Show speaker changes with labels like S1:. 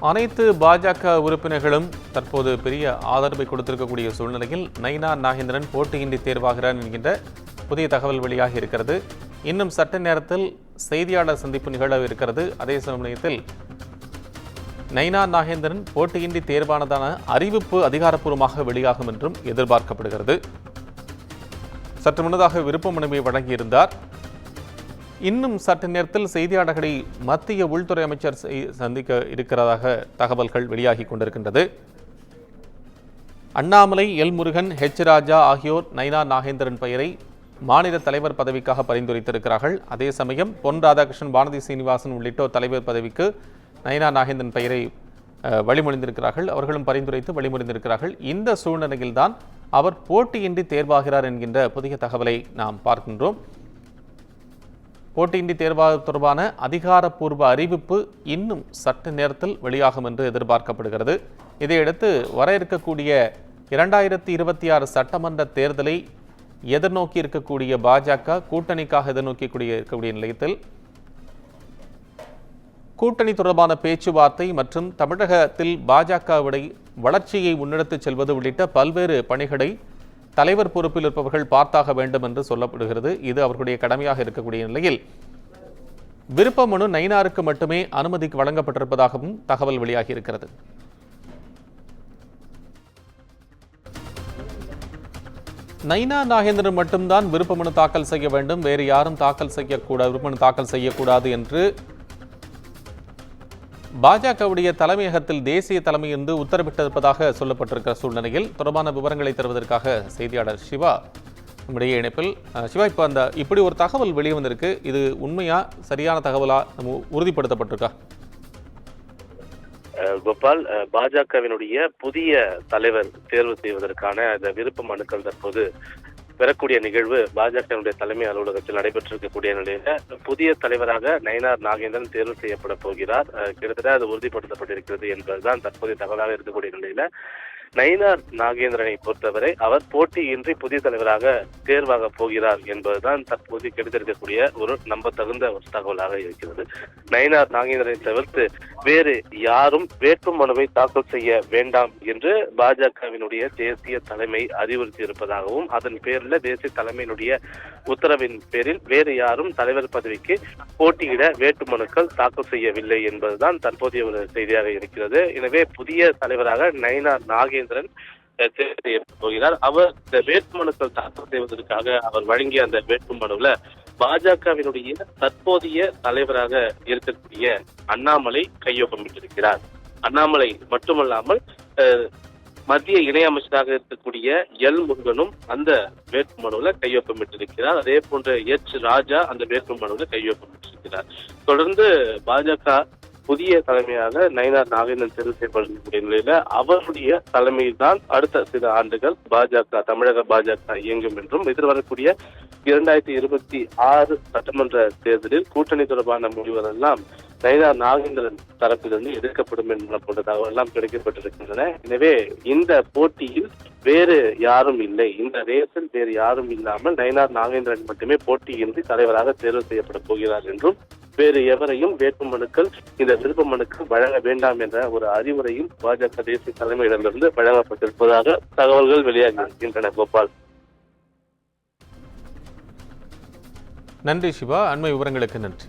S1: அனைத்து பாஜக உறுப்பினர்களும் தற்போது பெரிய ஆதரவை கொடுத்திருக்கக்கூடிய சூழ்நிலையில் நயினா நாகேந்திரன் போட்டியின்றி தேர்வாகிறார் என்கின்ற புதிய தகவல் வெளியாகி இருக்கிறது. இன்னும் சட்ட நேரத்தில் செய்தியாளர் சந்திப்பு நிகழ இருக்கிறது. அதே சமயத்தில் நயினா நாகேந்திரன் போட்டியின்றி தேர்வானதான அறிவிப்பு அதிகாரப்பூர்வமாக வெளியாகும் என்றும் எதிர்பார்க்கப்படுகிறது. சற்று முன்னதாக விருப்ப மனுவை வழங்கியிருந்தார். இன்னும் சற்று நேரத்தில் செய்தியாளர்களை மத்திய உள்துறை அமைச்சர் சந்திக்க இருக்கிறதாக தகவல்கள் வெளியாகி கொண்டிருக்கின்றது. அண்ணாமலை, எல் முருகன், ஹெச் ராஜா ஆகியோர் நயினா நாகேந்திரன் பெயரை மாநில தலைவர் பதவிக்காக பரிந்துரைத்திருக்கிறார்கள். அதே சமயம் பொன் ராதாகிருஷ்ணன், வானதி சீனிவாசன் உள்ளிட்டோர் தலைவர் பதவிக்கு நயினா நாகேந்திரன் பெயரை வழிமொழிந்திருக்கிறார்கள். அவர்களும் பரிந்துரைத்து வழிமொழிந்திருக்கிறார்கள். இந்த சூழ்நிலையில்தான் அவர் போட்டியின்றி தேர்வாகிறார் என்கின்ற புதிய தகவலை நாம் பார்க்கின்றோம். போட்டியின்றி தேர்வாக தொடர்பான அதிகாரப்பூர்வ அறிவிப்பு இன்னும் சற்று நேரத்தில் வெளியாகும் என்று எதிர்பார்க்கப்படுகிறது. இதையடுத்து வர இருக்கக்கூடிய 2026 சட்டமன்ற தேர்தலை எதிர்நோக்கி இருக்கக்கூடிய பாஜக கூட்டணிக்காக இருக்கக்கூடிய நிலையத்தில் கூட்டணி தொடர்பான பேச்சுவார்த்தை மற்றும் தமிழகத்தில் பாஜகவுடைய வளர்ச்சியை முன்னெடுத்துச் செல்வது உள்ளிட்ட பல்வேறு பணிகளை தலைவர் பொறுப்பில் இருப்பவர்கள் பார்த்தாக வேண்டும் என்று சொல்லப்படுகிறது. இது அவர்களுடைய கடமையாக இருக்கக்கூடிய நிலையில் விருப்ப மனு நயினாருக்கு மட்டுமே அனுமதிக்கு வழங்கப்பட்டிருப்பதாகவும் தகவல் வெளியாகி இருக்கிறது. நயினா நாகேந்திரன் மட்டும்தான் விருப்ப மனு தாக்கல் செய்ய வேண்டும், வேறு யாரும் விருப்ப மனு தாக்கல் செய்யக்கூடாது என்று பாஜகவுடைய தலைமையகத்தில் தேசிய தலைமை இருந்து உத்தரவிட்டிருப்பதாக சொல்லப்பட்டிருக்கிற சூழ்நிலையில் தொடர்பான விவரங்களை தருவதற்காக செய்தியாளர் சிவா நம்முடைய இணைப்பில். சிவா, இப்போ இப்படி ஒரு தகவல் வெளியே வந்திருக்கு. இது உண்மையா, சரியான தகவலா, உறுதிப்படுத்தப்பட்டிருக்கா?
S2: கோபால், பாஜகவினுடைய புதிய தலைவர் தேர்வு செய்வதற்கான இந்த விருப்ப மனுக்கள் தற்போது பெறக்கூடிய நிகழ்வு பாஜகவினுடைய தலைமை அலுவலகத்தில் நடைபெற்றிருக்கக்கூடிய நிலையில புதிய தலைவராக நயினா நாகேந்திரன் தேர்வு செய்யப்பட போகிறார். கிட்டத்தட்ட அது உறுதிப்படுத்தப்பட்டிருக்கிறது என்பதுதான் தற்போதைய தகவலாக இருக்கக்கூடிய நிலையில நயினா நாகேந்திரனை பொறுத்தவரை அவர் போட்டியின்றி புதிய தலைவராக தேர்வாக போகிறார் என்பதுதான் தற்போது கிடைத்திருக்கக்கூடிய ஒரு நம்பத்தகுந்த ஒரு தகவலாக இருக்கிறது. நயினா நாகேந்திரனை தவிர்த்து வேறு யாரும் வேட்பு மனுவை தாக்கல் செய்ய வேண்டாம் என்று பாஜகவினுடைய தேசிய தலைமை அறிவுறுத்தி இருப்பதாகவும் அதன் பேரில் தேசிய தலைமையினுடைய உத்தரவின் பேரில் வேறு யாரும் தலைவர் பதவிக்கு போட்டியிட வேட்பு மனுக்கள் தாக்கல் செய்யவில்லை என்பதுதான் தற்போதைய ஒரு செய்தியாக இருக்கிறது. எனவே புதிய தலைவராக நயினா நாகேந்திரன் தேர்வு செய்யப்பட போகிறார். அவர் இந்த வேட்புமனுக்கள் தாக்கல் செய்வதற்காக அவர் வழங்கிய அந்த வேட்புமனுவில் பாஜகவினுடைய தற்போதைய தலைவராக இருக்கக்கூடிய அண்ணாமலை கையொப்பமிட்டிருக்கிறார். அண்ணாமலை மட்டுமல்லாமல் மத்திய இணையமைச்சராக இருக்கக்கூடிய எல் முருகனும் அந்த வேட்புமனுவில் கையொப்பமிட்டிருக்கிறார். அதே போன்ற ஹெச் ராஜா அந்த வேட்புமனுவில் கையொப்பமிட்டிருக்கிறார். தொடர்ந்து பாஜக புதிய தலைமையாக நயினா நாகேந்திரன் தேர்வு செய்யப்படக்கூடிய நிலையில அவருடைய தலைமையில் தான் அடுத்த சில ஆண்டுகள் தமிழக பாஜக இயங்கும் என்றும் எதிர்வரக்கூடிய 2026 சட்டமன்ற தேர்தலில் கூட்டணி தொடர்பான முடிவுகளெல்லாம் நயினா நாகேந்திரன் தரப்பிலிருந்து எதிர்க்கப்படும் என்ற போன்ற தகவல் எல்லாம் கிடைக்கப்பட்டிருக்கின்றன. எனவே இந்த போட்டியில் வேறு யாரும் இல்லை, இந்த ரேஸில் வேறு யாரும் இல்லாமல் நயினா நாகேந்திரன் மட்டுமே போட்டியின்றி தலைவராக தேர்வு செய்யப்பட போகிறார் என்றும் வேறு எவரையும் வேட்புமனுக்கள் இந்த விருப்ப மனுக்கள் வழங்க வேண்டாம் என்ற ஒரு அறிவுரையும் பாஜக தேசிய தலைமையிடமிருந்து வழங்கப்பட்டிருப்பதாக தகவல்கள் வெளியாகி இருக்கின்றன. கோபால்,
S1: நன்றி சிவா, அண்மை விவரங்களுக்கு நன்றி.